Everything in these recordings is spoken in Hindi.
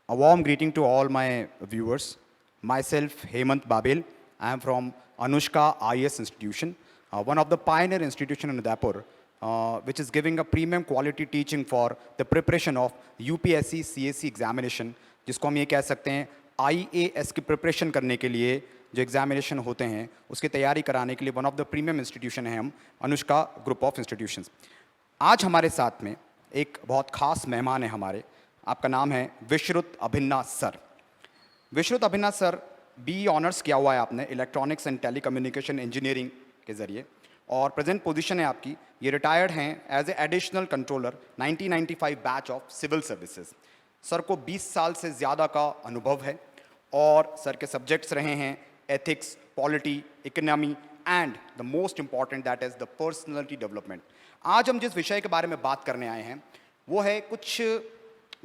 A warm greeting to all my viewers. Myself, Hemant Babil. I am from Anushka IS Institution, one of the pioneer institution in Udaipur, which is giving a premium quality teaching for the preparation of UPSC CSC examination, जिसको हम ये कह सकते हैं IAS की प्रिपरेशन करने के लिए जो एग्जामिनेशन होते हैं उसकी तैयारी कराने के लिए one of the premium institution है हम अनुष्का ग्रुप ऑफ इंस्टीट्यूशंस। आज हमारे साथ में एक बहुत खास मेहमान है हमारे। आपका नाम है विश्रुत अभिन्ना सर। विश्रुत अभिन्ना सर बी ऑनर्स किया हुआ है आपने इलेक्ट्रॉनिक्स एंड टेलीकम्युनिकेशन इंजीनियरिंग के ज़रिए और प्रेजेंट पोजीशन है आपकी, ये रिटायर्ड हैं as a additional controller 1995 batch of civil services. Sir को 20 साल से ज़्यादा का अनुभव है और सर के सब्जेक्ट्स रहे हैं ethics, polity, economy and the most important that is the personality development. आज हम जिस विषय के बारे में बात करने आए हैं वो है कुछ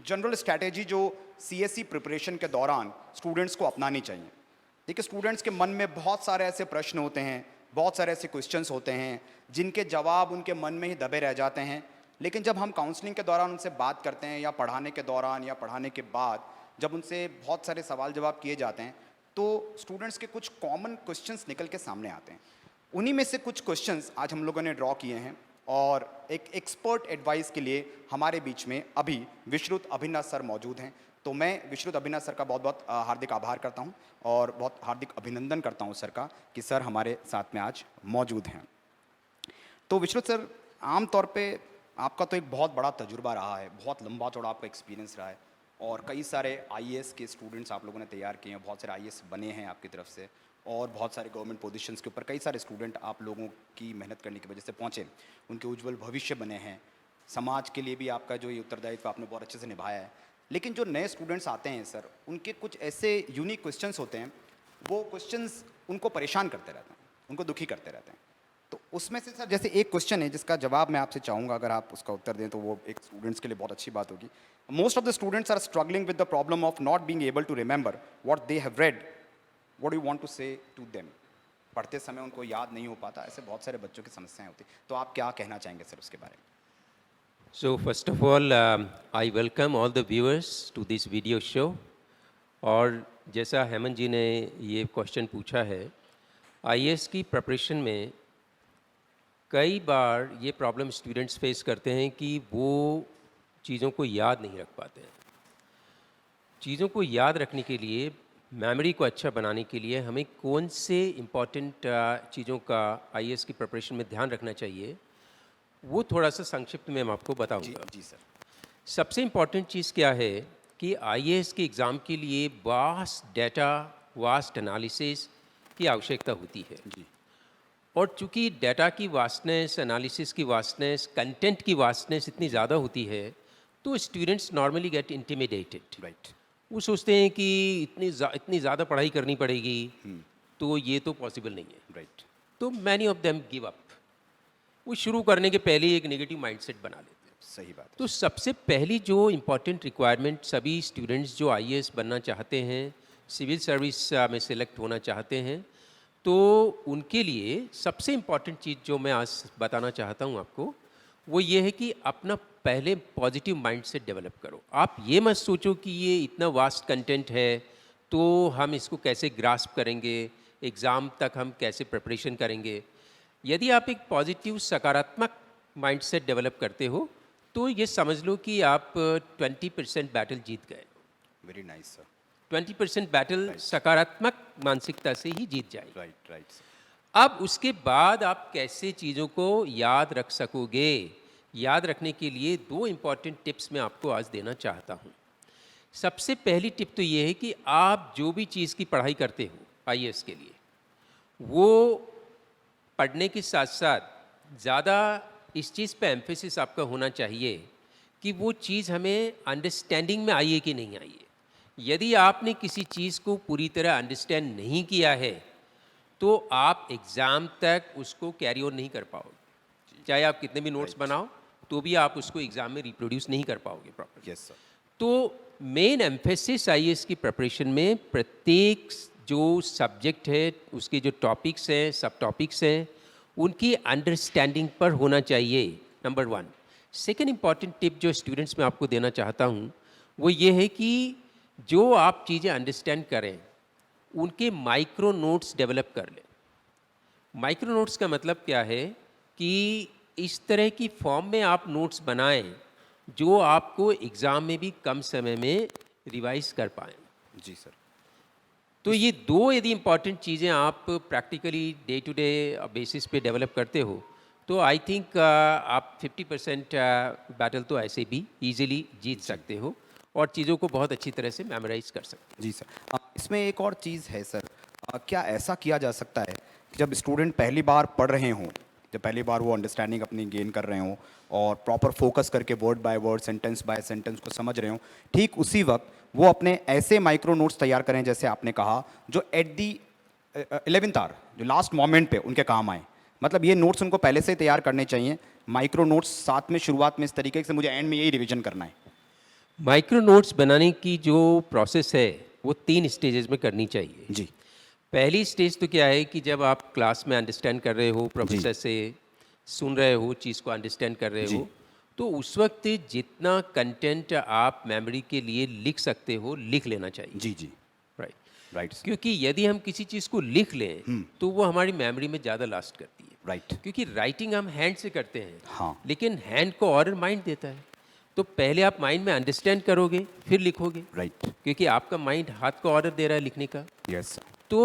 जनरल स्ट्रैटेजी जो सीएससी प्रिपरेशन के दौरान स्टूडेंट्स को अपनानी चाहिए। देखिए, स्टूडेंट्स के मन में बहुत सारे ऐसे प्रश्न होते हैं, बहुत सारे ऐसे क्वेश्चंस होते हैं जिनके जवाब उनके मन में ही दबे रह जाते हैं, लेकिन जब हम काउंसलिंग के दौरान उनसे बात करते हैं या पढ़ाने के दौरान या पढ़ाने के बाद जब उनसे बहुत सारे सवाल जवाब किए जाते हैं तो स्टूडेंट्स के कुछ कॉमन क्वेश्चंस निकल के सामने आते हैं। उन्हीं में से कुछ क्वेश्चंस आज हम लोगों ने ड्रॉ किए हैं और एक एक्सपर्ट एडवाइस के लिए हमारे बीच में अभी विश्रुत अभिन्ना सर मौजूद हैं। तो मैं विश्रुत अभिन्ना सर का बहुत बहुत हार्दिक आभार करता हूं और बहुत हार्दिक अभिनंदन करता हूं सर का कि सर हमारे साथ में आज मौजूद हैं। तो विश्रुत सर, आमतौर पे आपका तो एक बहुत बड़ा तजुर्बा रहा है, बहुत लंबा चौड़ा आपका एक्सपीरियंस रहा है और कई सारे आईएएस के स्टूडेंट्स आप लोगों ने तैयार किए हैं, बहुत सारे आईएएस बने हैं आपकी तरफ से और बहुत सारे गवर्नमेंट पोजीशंस के ऊपर कई सारे स्टूडेंट आप लोगों की मेहनत करने की वजह से पहुँचे, उनके उज्जवल भविष्य बने हैं। समाज के लिए भी आपका जो ये उत्तरदायित्व आपने बहुत अच्छे से निभाया है। लेकिन जो नए स्टूडेंट्स आते हैं सर, उनके कुछ ऐसे यूनिक क्वेश्चंस होते हैं, वो क्वेश्चंस उनको परेशान करते रहते हैं, उनको दुखी करते रहते हैं। तो उसमें से सर जैसे एक क्वेश्चन है जिसका जवाब मैं आपसे चाहूँगा, अगर आप उसका उत्तर दें तो वो एक स्टूडेंट्स के लिए बहुत अच्छी बात होगी। Most of the students are struggling with the problem of not being able to remember what they have read, what do you want to say to them. पढ़ते समय उनको याद नहीं हो पाता, ऐसे बहुत सारे बच्चों की समस्याएं होती। तो आप क्या कहना चाहेंगे सर उसके बारे में? So first of all, I welcome all the viewers to this video show. और जैसा हेमंत जी ने ये क्वेश्चन पूछा है, आईएएस की प्रिपरेशन में कई बार ये प्रॉब्लम स्टूडेंट्स फेस करते हैं कि वो चीज़ों को याद नहीं रख पाते हैं। चीज़ों को याद रखने के लिए, मेमोरी को अच्छा बनाने के लिए हमें कौन से इम्पॉर्टेंट चीज़ों का आईएएस की प्रिपरेशन में ध्यान रखना चाहिए, वो थोड़ा सा संक्षिप्त में मैं आपको बताऊंगा। जी सर। सबसे इम्पॉर्टेंट चीज़ क्या है कि आईएएस के एग्ज़ाम के लिए वास्ट डेटा, वास्ट एनालिसिस की आवश्यकता होती है जी। और चूंकि डेटा की वास्टनेस, एनालिसिस की वास्टनेस, कंटेंट की वास्टनेस इतनी ज़्यादा होती है तो students normally get intimidated. Right. वो सोचते हैं कि इतनी ज़्यादा पढ़ाई करनी पड़ेगी तो ये तो पॉसिबल नहीं है। राइट। तो many of them give up. वो शुरू करने के पहले ही एक नेगेटिव माइंडसेट बना लेते हैं। सही बात है। तो सबसे पहली जो इम्पॉर्टेंट रिक्वायरमेंट सभी स्टूडेंट्स जो आईएएस बनना चाहते हैं, सिविल सर्विस में सिलेक्ट होना चाहते हैं, तो उनके लिए सबसे इम्पॉर्टेंट चीज़ जो मैं आज बताना चाहता हूँ आपको, वो ये है कि अपना पहले पॉजिटिव माइंडसेट डेवलप करो। आप ये मत सोचो कि ये इतना वास्ट कंटेंट है तो हम इसको कैसे ग्रास्प करेंगे, एग्ज़ाम तक हम कैसे प्रिपरेशन करेंगे। यदि आप एक पॉजिटिव सकारात्मक माइंडसेट डेवलप करते हो तो ये समझ लो कि आप 20% बैटल जीत गए। Very nice sir. 20% बैटल सकारात्मक मानसिकता से ही जीत जाएगी। Right right. अब उसके बाद आप कैसे चीज़ों को याद रख सकोगे, याद रखने के लिए दो इम्पॉर्टेंट टिप्स मैं आपको आज देना चाहता हूँ। सबसे पहली टिप तो ये है कि आप जो भी चीज़ की पढ़ाई करते हो आईएएस के लिए, वो पढ़ने के साथ साथ ज़्यादा इस चीज़ पे एम्फेसिस आपका होना चाहिए कि वो चीज़ हमें अंडरस्टैंडिंग में आई है कि नहीं आई है। यदि आपने किसी चीज़ को पूरी तरह अंडरस्टैंड नहीं किया है तो आप एग्ज़ाम तक उसको कैरी ऑन नहीं कर पाओगे। चाहे आप कितने भी नोट्स बनाओ तो भी आप उसको एग्ज़ाम में रिप्रोड्यूस नहीं कर पाओगे प्रॉपर। Yes sir. तो मेन एम्फेसिस आईएएस की प्रिपरेशन में प्रत्येक जो सब्जेक्ट है, उसके जो टॉपिक्स हैं, सब टॉपिक्स हैं, उनकी अंडरस्टैंडिंग पर होना चाहिए, नंबर 1। सेकेंड इम्पॉर्टेंट टिप जो स्टूडेंट्स में आपको देना चाहता हूँ वो ये है कि जो आप चीज़ें अंडरस्टैंड करें उनके माइक्रो नोट्स डेवलप कर लें। माइक्रो नोट्स का मतलब क्या है कि इस तरह की फॉर्म में आप नोट्स बनाएं जो आपको एग्ज़ाम में भी कम समय में रिवाइज कर पाएँ। जी सर। तो ये दो यदि इम्पॉर्टेंट चीज़ें आप practically day to day basis पे डेवलप करते हो तो आई थिंक आप 50% बैटल तो ऐसे भी इजीली जीत सकते हो और चीज़ों को बहुत अच्छी तरह से मेमोराइज कर सकते जी सर। इसमें एक और चीज़ है सर, क्या ऐसा किया जा सकता है कि जब स्टूडेंट पहली बार पढ़ रहे हों, जब पहली बार वो अंडरस्टैंडिंग अपनी गेन कर रहे हों और प्रॉपर फोकस करके word by word, sentence by sentence को समझ रहे हों, ठीक उसी वक्त वो अपने ऐसे माइक्रो नोट्स तैयार करें जैसे आपने कहा, जो एट दी 11th आवर, जो लास्ट मोमेंट पे उनके काम आए। मतलब ये नोट्स उनको पहले से ही तैयार करने चाहिए, माइक्रो नोट्स साथ में शुरुआत में इस तरीके से मुझे एंड में यही रिवीजन करना है। माइक्रो नोट्स बनाने की जो प्रोसेस है वो 3 स्टेजेस में करनी चाहिए। जी पहली स्टेज तो क्या है कि जब आप क्लास में अंडरस्टैंड कर रहे हो, प्रोफेसर से सुन रहे हो, चीज़ को अंडरस्टैंड कर रहे जी हो, तो उस वक्त जितना कंटेंट आप मेमोरी के लिए लिख सकते हो लिख लेना चाहिए। जी जी। राइट। राइट क्योंकि यदि हम किसी चीज़ को लिख लें तो वो हमारी मेमोरी में ज़्यादा लास्ट करती है। राइट। क्योंकि राइटिंग हम हैंड से करते हैं, हाँ। लेकिन हैंड को ऑर्डर माइंड देता है। तो पहले आप माइंड में अंडरस्टैंड करोगे फिर लिखोगे, राइट। क्योंकि आपका माइंड हाथ को ऑर्डर दे रहा है लिखने का। यस। तो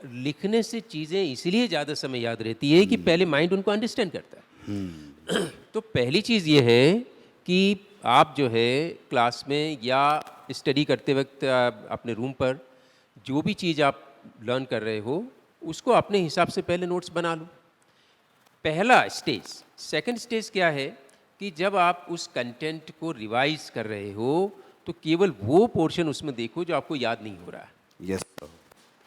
लिखने से चीज़ें इसीलिए ज़्यादा समय याद रहती है कि पहले माइंड उनको अंडरस्टैंड करता है। तो पहली चीज़ ये है कि आप जो है क्लास में या स्टडी करते वक्त अपने रूम पर जो भी चीज़ आप लर्न कर रहे हो उसको अपने हिसाब से पहले नोट्स बना लो। पहला स्टेज। सेकंड स्टेज क्या है कि जब आप उस कंटेंट को रिवाइज कर रहे हो तो केवल वो पोर्शन उसमें देखो जो आपको याद नहीं हो रहा है। Yes sir.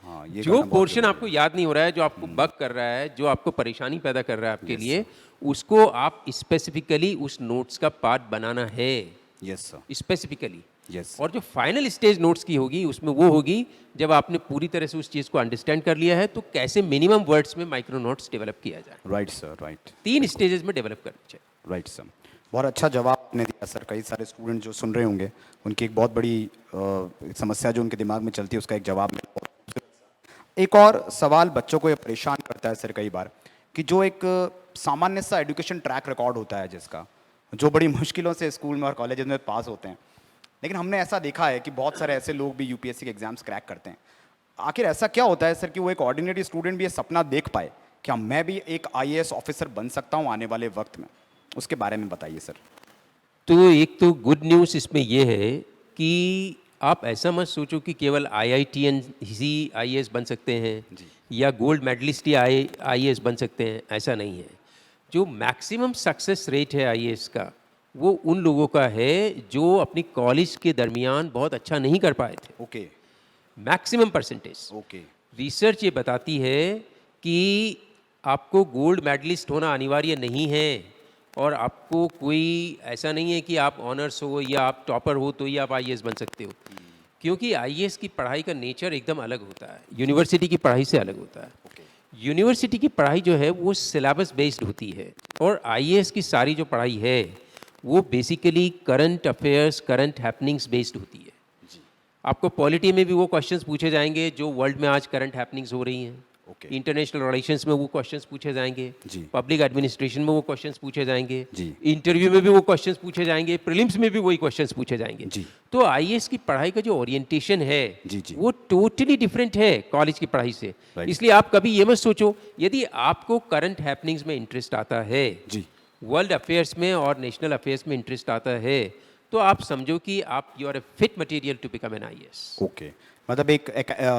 हाँ, ये जो करना बहुत पोर्शन ज़रूरी आपको याद नहीं हो रहा है, जो आपको बग कर रहा है, जो आपको परेशानी पैदा कर रहा है आपके Yes, लिए, उसको आप स्पेसिफिकली उस नोट्स का पार्ट बनाना है। है। Yes sir. स्पेसिफिकली। यस। और जो फाइनल स्टेज नोट्स की होगी उसमें वो होगी जब आपने पूरी तरह से उस चीज़ को अंडरस्टैंड कर लिया है तो कैसे मिनिमम वर्ड्स में माइक्रो नोट्स डेवलप किया जाए। Right sir. राइट। 3 स्टेजेस में डेवलप करनी चाहिए। Right sir. बहुत अच्छा जवाब आपने दिया सर। कई सारे स्टूडेंट जो सुन रहे होंगे उनकी एक बहुत बड़ी समस्या जो उनके दिमाग में चलती है उसका एक जवाब मिला। एक और सवाल बच्चों को ये परेशान करता है सर कई बार, कि जो एक सामान्य सा एजुकेशन ट्रैक रिकॉर्ड होता है जिसका, जो बड़ी मुश्किलों से स्कूल में और कॉलेज में पास होते हैं, लेकिन हमने ऐसा देखा है कि बहुत सारे ऐसे लोग भी यूपीएससी के एग्जाम्स क्रैक करते हैं। आखिर ऐसा क्या होता है सर कि वो एक ऑर्डिनरी स्टूडेंट भी ये सपना देख पाए, क्या मैं भी एक आईएएस ऑफिसर बन सकता हूँ आने वाले वक्त में? उसके बारे में बताइए सर। तो एक तो गुड न्यूज़ इसमें ये है कि आप ऐसा मत सोचो कि केवल आईआईटीएन ही आईएएस बन सकते हैं जी। या गोल्ड मेडलिस्ट ही आईएएस बन सकते हैं, ऐसा नहीं है। जो मैक्सिमम सक्सेस रेट है आईएएस का वो उन लोगों का है जो अपनी कॉलेज के दरमियान बहुत अच्छा नहीं कर पाए थे। Okay. Maximum percentage. Okay. Research ये बताती है कि आपको गोल्ड मेडलिस्ट होना अनिवार्य नहीं है और आपको कोई ऐसा नहीं है कि आप ऑनर्स हो या आप टॉपर हो तो ही आप आईएएस बन सकते हो, क्योंकि आईएएस की पढ़ाई का नेचर एकदम अलग होता है, यूनिवर्सिटी की पढ़ाई से अलग होता है। ओके। यूनिवर्सिटी की पढ़ाई जो है वो सिलेबस बेस्ड होती है और आईएएस की सारी जो पढ़ाई है वो basically current affairs, current happenings based होती है। आपको पॉलिटी में भी वो क्वेश्चंस पूछे जाएंगे जो वर्ल्ड में आज करंट हैपनिंग्स हो रही हैं। ओके। इंटरनेशनल रिलेशंस में वो क्वेश्चंस पूछे जाएंगे। जी। पब्लिक एडमिनिस्ट्रेशन में वो क्वेश्चंस पूछे जाएंगे। जी। इंटरव्यू में भी वो क्वेश्चंस पूछे जाएंगे। प्रीलिम्स में भी वही क्वेश्चंस पूछे जाएंगे। जी। तो आईएएस की पढ़ाई का जो ओरिएंटेशन है जी, जी। वो टोटली डिफरेंट है कॉलेज की पढ़ाई से। Right. इसलिए आप कभी ये मत सोचो, यदि आपको करंट हैपनिंग्स में इंटरेस्ट आता है, जी। वर्ल्ड अफेयर्स में और नेशनल अफेयर्स में इंटरेस्ट आता है, तो आप समझो कि आप you are a fit material to become an IAS. Okay. मतलब एक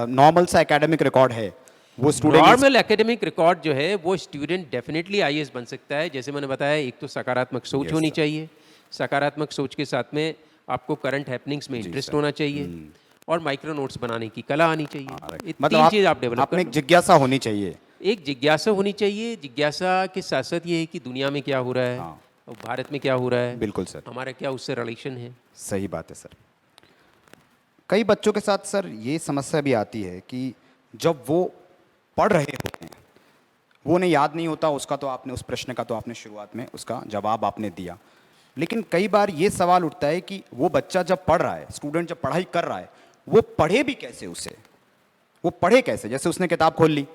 नॉर्मल सा एकेडमिक रिकॉर्ड है वो स्टूडेंट। नॉर्मल एकेडमिक रिकॉर्ड जो है वो स्टूडेंट डेफिनेटली आईएएस बन सकता है। जैसे मैंने बताया, एक तो सकारात्मक सोच Yes, होनी sir. चाहिए, सकारात्मक सोच के साथ में आपको करंट हैपनिंग्स में जी, इंटरेस्ट sir. होना चाहिए और माइक्रो नोट्स बनाने की कला आनी चाहिए। ये मतलब तीन चीज़ आप डेवलप आप में कर एक जिज्ञासा होनी चाहिए। एक जिज्ञासा होनी चाहिए। जिज्ञासा के साथ साथ ये है कि दुनिया में क्या हो रहा है हाँ। और भारत में क्या हो रहा है, बिल्कुल सर। हमारा क्या उससे रिलेशन है। सही बात है सर। कई बच्चों के साथ सर ये समस्या भी आती है कि जब वो पढ़ रहे होते हैं, वो उन्हें याद नहीं होता उसका, तो आपने उस प्रश्न का तो आपने शुरुआत में उसका जवाब आपने दिया, लेकिन कई बार ये सवाल उठता है कि वो बच्चा जब पढ़ रहा है, स्टूडेंट जब पढ़ाई कर रहा है, वो पढ़े भी कैसे उसे, वो पढ़े कैसे? जैसे उसने किताब खोल ली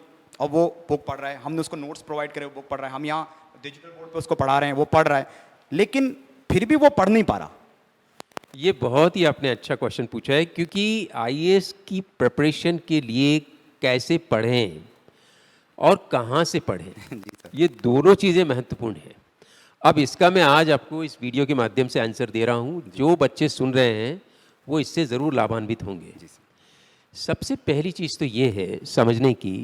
और वो बुक पढ़ रहा है, हमने उसको नोट्स प्रोवाइड करे, वो बुक पढ़ रहा है, हम यहाँ डिजिटल बोर्ड पे उसको पढ़ा रहे हैं, वो पढ़ रहा है, लेकिन फिर भी वो पढ़ नहीं पा रहा। ये बहुत ही आपने अच्छा क्वेश्चन पूछा है, क्योंकि आईएएस की प्रिपरेशन के लिए कैसे पढ़ें और कहाँ से पढ़ें, ये दोनों चीज़ें महत्वपूर्ण हैं। अब इसका मैं आज आपको इस वीडियो के माध्यम से आंसर दे रहा हूँ। जो बच्चे सुन रहे हैं वो इससे ज़रूर लाभान्वित होंगे। सबसे पहली चीज़ तो ये है समझने की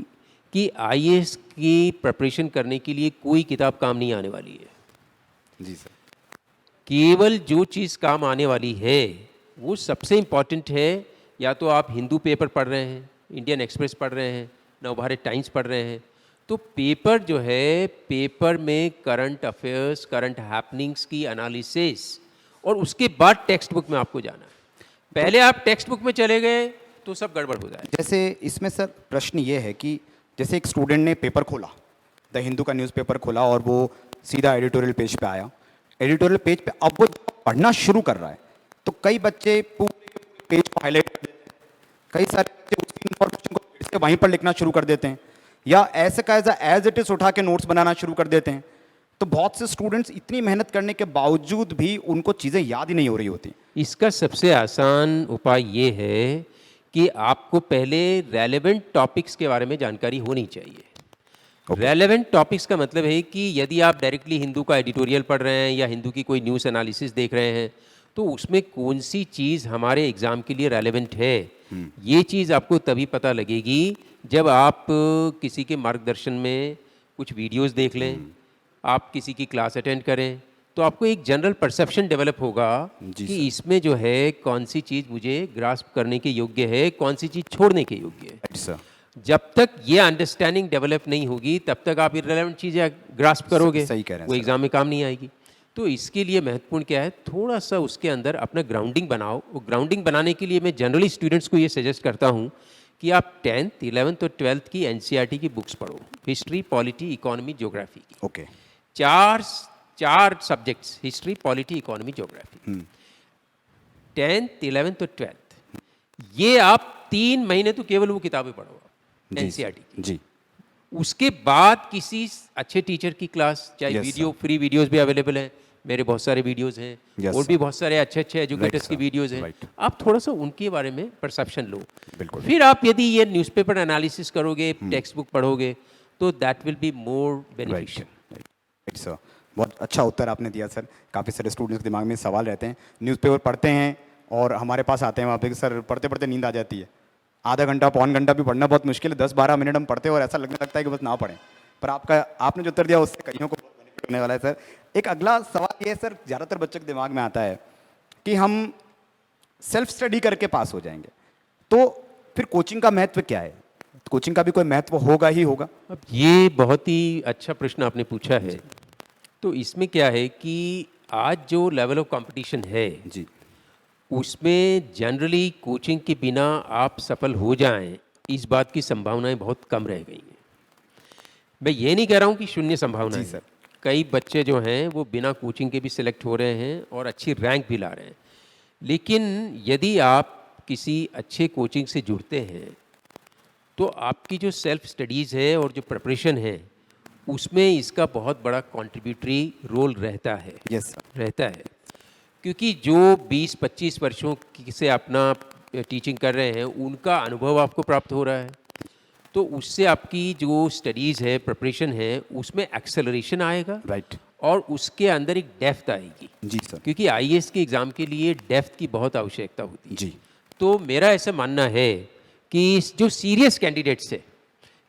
कि आईएएस की प्रिपरेशन करने के लिए कोई किताब काम नहीं आने वाली है। जी सर। केवल जो चीज़ काम आने वाली है वो सबसे इम्पॉर्टेंट है। या तो आप हिंदू पेपर पढ़ रहे हैं, इंडियन एक्सप्रेस पढ़ रहे हैं, नवभारत टाइम्स पढ़ रहे हैं, तो पेपर जो है, पेपर में करंट अफेयर्स, करंट हैपनिंग्स की एनालिसिस, और उसके बाद टेक्स्ट बुक में आपको जाना है। पहले आप टेक्स्ट बुक में चले गए तो सब गड़बड़ हो जाए। जैसे इसमें सर प्रश्न ये है कि जैसे एक स्टूडेंट ने पेपर खोला, द हिंदू का न्यूज़पेपर खोला और वो सीधा एडिटोरियल पेज पे आया। एडिटोरियल पेज पे अब वो पढ़ना शुरू कर रहा है तो कई बच्चे पूरे पेज को हाईलाइट कर देते हैं, कई सारे बच्चे उसी इंफॉर्मेशन को फिर से वहीं पर लिखना शुरू कर देते हैं, या ऐसे का एज इट इज उठा के नोट्स बनाना शुरू कर देते हैं। तो बहुत से स्टूडेंट्स इतनी मेहनत करने के बावजूद भी उनको चीज़ें याद ही नहीं हो रही होती। इसका सबसे आसान उपाय ये है कि आपको पहले रेलेवेंट टॉपिक्स के बारे में जानकारी होनी चाहिए। रेलेवेंट टॉपिक्स का मतलब है कि यदि आप डायरेक्टली हिंदू का एडिटोरियल पढ़ रहे हैं या हिंदू की कोई न्यूज़ एनालिसिस देख रहे हैं, तो उसमें कौन सी चीज़ हमारे एग्ज़ाम के लिए रेलेवेंट है, ये चीज़ आपको तभी पता लगेगी जब आप किसी के मार्गदर्शन में कुछ वीडियोस देख लें, आप किसी की क्लास अटेंड करें, तो आपको एक जनरल परसेप्शन डेवलप होगा कि इसमें जो है कौन सी चीज़ मुझे ग्रास्प करने के योग्य है, कौन सी चीज़ छोड़ने के योग्य है। जब तक ये अंडरस्टैंडिंग डेवलप नहीं होगी तब तक आप इररिलेवेंट चीज़ें ग्रास्प करोगे, सही कह रहे हैं वो एग्ज़ाम में काम नहीं आएगी। तो इसके लिए महत्वपूर्ण क्या है, थोड़ा सा उसके अंदर अपना ग्राउंडिंग बनाओ। वो ग्राउंडिंग बनाने के लिए मैं जनरली स्टूडेंट्स को ये सजेस्ट करता हूँ कि आप 10th, 11th और 12th की एनसीईआरटी की बुक्स पढ़ो, हिस्ट्री, पॉलिटी, इकोनॉमी, ज्योग्राफी की। ओके। चार subjects, history, polity, economy, geography, 10th, 11th और 12th, ये आप 3 महीने तो केवल वो किताबें पढ़ो एनसीईआरटी जी। उसके बाद किसी अच्छे टीचर की क्लास, चाहे Yes, वीडियो, फ्री वीडियोस भी अवेलेबल हैं, मेरे बहुत सारे वीडियोस हैं, Yes, और भी बहुत सारे अच्छे अच्छे एजुकेटर्स की sir. वीडियोस हैं। Right. आप थोड़ा सा उनके बारे में परसेप्शन लो। बिल्कुल। फिर आप यदि ये न्यूज़पेपर एनालिसिस करोगे, टेक्स्ट बुक पढ़ोगे, तो that will be more beneficial. Right sir, बहुत अच्छा उत्तर आपने दिया सर। काफ़ी सारे स्टूडेंट्स के दिमाग में सवाल रहते हैं, न्यूज़पेपर पढ़ते हैं और हमारे पास आते हैं वहाँ पे कि सर पढ़ते पढ़ते नींद आ जाती है, आधा घंटा पौन घंटा भी पढ़ना बहुत मुश्किल है, 10-12 मिनट हम पढ़ते हैं और ऐसा लगने लगता है कि बस ना पढ़ें। पर आपने जो उत्तर दिया उससे कईयों को बहुत बेनिफिट होने वाला है सर। एक अगला सवाल ये है सर, ज़्यादातर बच्चों के दिमाग में आता है कि हम सेल्फ स्टडी करके पास हो जाएंगे, तो फिर कोचिंग का महत्व क्या है? कोचिंग का भी कोई महत्व होगा ही होगा। अब ये बहुत ही अच्छा प्रश्न आपने पूछा है। तो इसमें क्या है कि आज जो लेवल ऑफ कंपटीशन है जी, उसमें जनरली कोचिंग के बिना आप सफल हो जाएं, इस बात की संभावनाएं बहुत कम रह गई हैं। मैं ये नहीं कह रहा हूँ कि शून्य संभावना है, सर। कई बच्चे जो हैं वो बिना कोचिंग के भी सिलेक्ट हो रहे हैं और अच्छी रैंक भी ला रहे हैं। लेकिन यदि आप किसी अच्छे कोचिंग से जुड़ते हैं तो आपकी जो सेल्फ स्टडीज़ है और जो प्रिपरेशन है उसमें इसका बहुत बड़ा कंट्रीब्यूटरी रोल रहता है। Yes sir. रहता है, क्योंकि जो 20-25 वर्षों से अपना टीचिंग कर रहे हैं उनका अनुभव आपको प्राप्त हो रहा है, तो उससे आपकी जो स्टडीज़ है, प्रिपरेशन है, उसमें एक्सेलरेशन आएगा। राइट। और उसके अंदर एक डेप्थ आएगी। जी सर। क्योंकि आईएएस के एग्ज़ाम के लिए डेप्थ की बहुत आवश्यकता होती है। जी। तो मेरा ऐसा मानना है कि जो सीरियस कैंडिडेट्स है,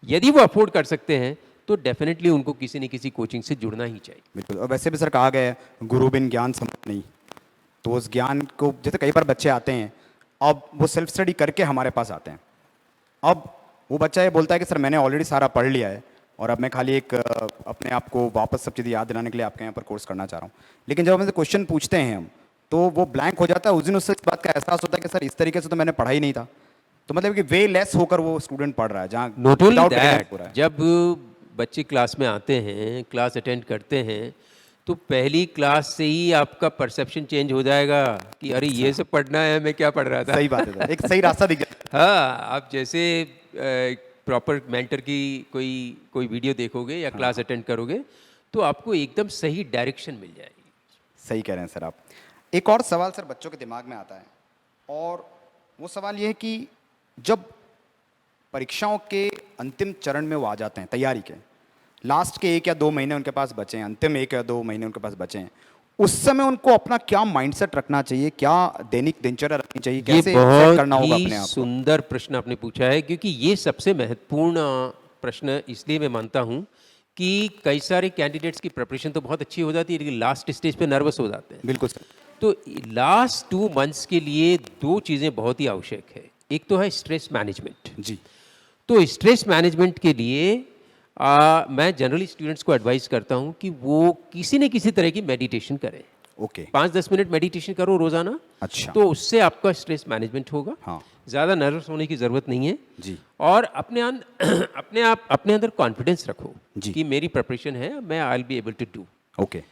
यदि वो अफोर्ड कर सकते हैं तो डेफिनेटली उनको किसी न किसी कोचिंग से जुड़ना ही चाहिए। बिल्कुल। और वैसे भी सर कहा गया है, गुरु बिन ज्ञान संपन्न नहीं। तो उस ज्ञान को, जैसे कई बार बच्चे आते हैं, अब वो सेल्फ स्टडी करके हमारे पास आते हैं, अब वो बच्चा ये बोलता है कि सर मैंने ऑलरेडी सारा पढ़ लिया है और अब मैं खाली एक अपने आप को वापस सब चीज़ें याद दिलाने के लिए आपके यहाँ पर कोर्स करना चाह रहा हूँ। लेकिन जब हमसे क्वेश्चन पूछते हैं हम, तो वो ब्लैंक हो जाता है। उस दिन उससे इस बात का एहसास होता है कि सर इस तरीके से तो मैंने पढ़ा ही नहीं था। तो मतलब कि वे लेस होकर वो स्टूडेंट पढ़ रहा है, जहाँ not only without getting that, it पूरा है। जब बच्चे क्लास में आते हैं, क्लास अटेंड करते हैं, तो पहली क्लास से ही आपका परसेप्शन चेंज हो जाएगा कि अरे ये सब पढ़ना है, मैं क्या पढ़ रहा था। सही बात है सर, एक सही रास्ता दिख जाता हाँ, आप जैसे प्रॉपर मेंटर की कोई कोई वीडियो देखोगे या क्लास अटेंड करोगे तो आपको एकदम सही डायरेक्शन मिल जाएगी। है। सही कह रहे हैं सर आप। एक और सवाल सर बच्चों के दिमाग में आता है, और वो सवाल ये है कि जब परीक्षाओं के अंतिम चरण में वो आ जाते हैं, तैयारी के लास्ट के 1 या 2 महीने उनके पास बचे हैं, अंतिम 1 या 2 महीने उनके पास बचे हैं, उस समय उनको अपना क्या माइंडसेट रखना चाहिए, क्या दैनिक दिनचर्या रखनी चाहिए, ये कैसे सेट बहुत करना होगा ही अपने आप को? सुंदर प्रश्न आपने पूछा है, क्योंकि ये सबसे महत्वपूर्ण प्रश्न इसलिए मैं मानता हूँ कि कई सारे कैंडिडेट्स की प्रिपरेशन तो बहुत अच्छी हो जाती है लेकिन लास्ट स्टेज पे नर्वस हो जाते हैं। बिल्कुल सर। तो लास्ट 2 मंथ्स के लिए 2 चीज़ें बहुत ही आवश्यक है। एक तो है स्ट्रेस मैनेजमेंट। जी। तो स्ट्रेस मैनेजमेंट के लिए मैं जनरली स्टूडेंट्स को एडवाइस करता हूँ कि वो किसी न किसी तरह की मेडिटेशन करें। ओके। 5-10 मिनट मेडिटेशन करो रोज़ाना। अच्छा। तो उससे आपका स्ट्रेस मैनेजमेंट होगा। हाँ। ज़्यादा नर्वस होने की ज़रूरत नहीं है। जी। और अपने अंदर कॉन्फिडेंस रखो जी। कि मेरी प्रिपरेशन है, मैं I will be able to do. Okay.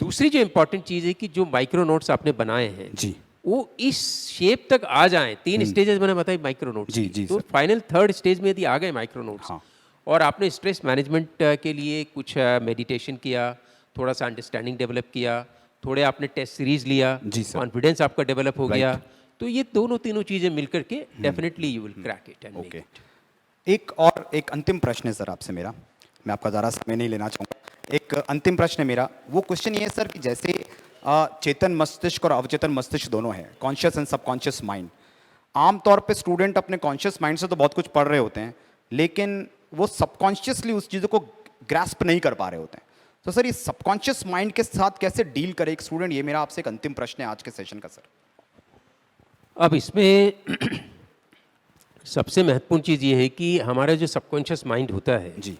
दूसरी जो इम्पोर्टेंट चीज़ है कि जो माइक्रो नोट्स आपने बनाए हैं जी। वो इस शेप तक आ जाएं। 3 स्टेजेस मैंने बताई माइक्रो नोट्स जी, की। जी, तो सर। फाइनल 3rd स्टेज में यदि आ गए माइक्रो नोट्स, हाँ। और आपने स्ट्रेस मैनेजमेंट के लिए कुछ मेडिटेशन किया, थोड़ा सा अंडरस्टैंडिंग डेवलप किया, थोड़े आपने टेस्ट सीरीज लिया, जी, सर। कॉन्फिडेंस आपका डेवलप हो गया, Right. तो ये दोनों तीनों चीज़ें मिलकर के definitely you will crack it and make okay. It. एक अंतिम प्रश्न है सर आपसे मेरा, मैं आपका ज़्यादा समय नहीं लेना चाहूँगा। एक अंतिम प्रश्न है मेरा, वो क्वेश्चन ये है सर कि जैसे चेतन मस्तिष्क और अवचेतन मस्तिष्क दोनों है, कॉन्शियस एंड सबकॉन्शियस माइंड। आमतौर पे स्टूडेंट अपने कॉन्शियस माइंड से तो बहुत कुछ पढ़ रहे होते हैं, लेकिन वो सबकॉन्शियसली उस चीज़ों को ग्रैस्प नहीं कर पा रहे होते हैं। तो सर ये सबकॉन्शियस माइंड के साथ कैसे डील करे एक स्टूडेंट, ये मेरा आपसे एक अंतिम प्रश्न है आज के सेशन का सर। अब इसमें सबसे महत्वपूर्ण चीज़ ये है कि हमारा जो सबकॉन्शियस माइंड होता है, जी।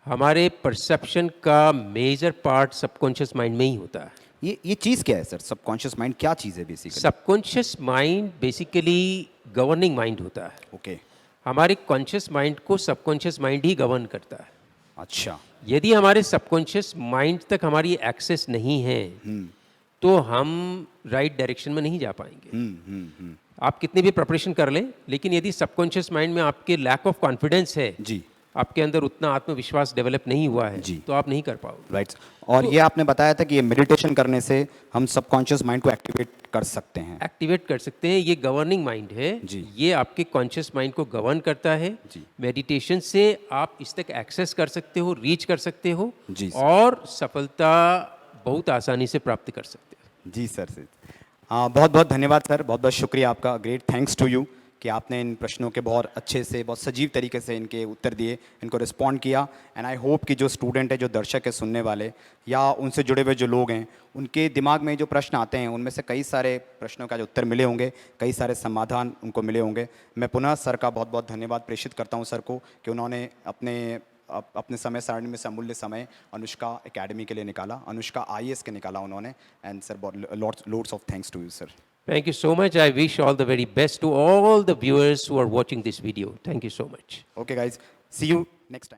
हमारे परसेप्शन का मेजर पार्ट सबकॉन्शियस माइंड में ही होता है। ये चीज़ क्या है सर, सबकॉन्शियस माइंड क्या चीज़ है basically? Subconscious mind basically governing mind होता है। ओके। हमारे कॉन्शियस माइंड को सबकॉन्शियस माइंड ही गवर्न करता है। अच्छा। यदि हमारे सबकॉन्शियस माइंड तक हमारी एक्सेस नहीं है तो हम राइट डायरेक्शन में नहीं जा पाएंगे। आप कितनी भी प्रिपरेशन कर लें, लेकिन यदि सबकॉन्शियस माइंड में आपके लैक ऑफ कॉन्फिडेंस है, जी। आपके अंदर उतना आत्मविश्वास डेवलप नहीं हुआ है, जी। तो आप नहीं कर पाओगे। राइट। और ये आपने बताया था कि ये मेडिटेशन करने से हम सबकॉन्शियस माइंड को एक्टिवेट कर सकते हैं। एक्टिवेट कर सकते हैं। ये गवर्निंग माइंड है। जी। ये आपके कॉन्शियस माइंड को गवर्न करता है। जी। मेडिटेशन से आप इस तक एक्सेस कर सकते हो, रीच कर सकते हो, जी सर। और सफलता बहुत आसानी से प्राप्त कर सकते हो। जी सर से बहुत बहुत धन्यवाद सर, बहुत बहुत शुक्रिया आपका। ग्रेट थैंक्स टू यू कि आपने इन प्रश्नों के बहुत अच्छे से, बहुत सजीव तरीके से इनके उत्तर दिए, इनको रिस्पॉन्ड किया। एंड आई होप कि जो स्टूडेंट है, जो दर्शक है, सुनने वाले या उनसे जुड़े हुए जो लोग हैं, उनके दिमाग में जो प्रश्न आते हैं उनमें से कई सारे प्रश्नों का जो उत्तर मिले होंगे, कई सारे समाधान उनको मिले होंगे। मैं पुनः सर का बहुत बहुत धन्यवाद प्रेषित करता हूँ सर को कि उन्होंने अपने समय सारणी में से अमूल्य समय अनुष्का एकेडमी के लिए निकाला, अनुष्का IAS के निकाला उन्होंने। And sir loads of thanks to you sir. Thank you so much. I wish all the very best to all the viewers who are watching this video. Thank you so much. Okay guys, see you next time.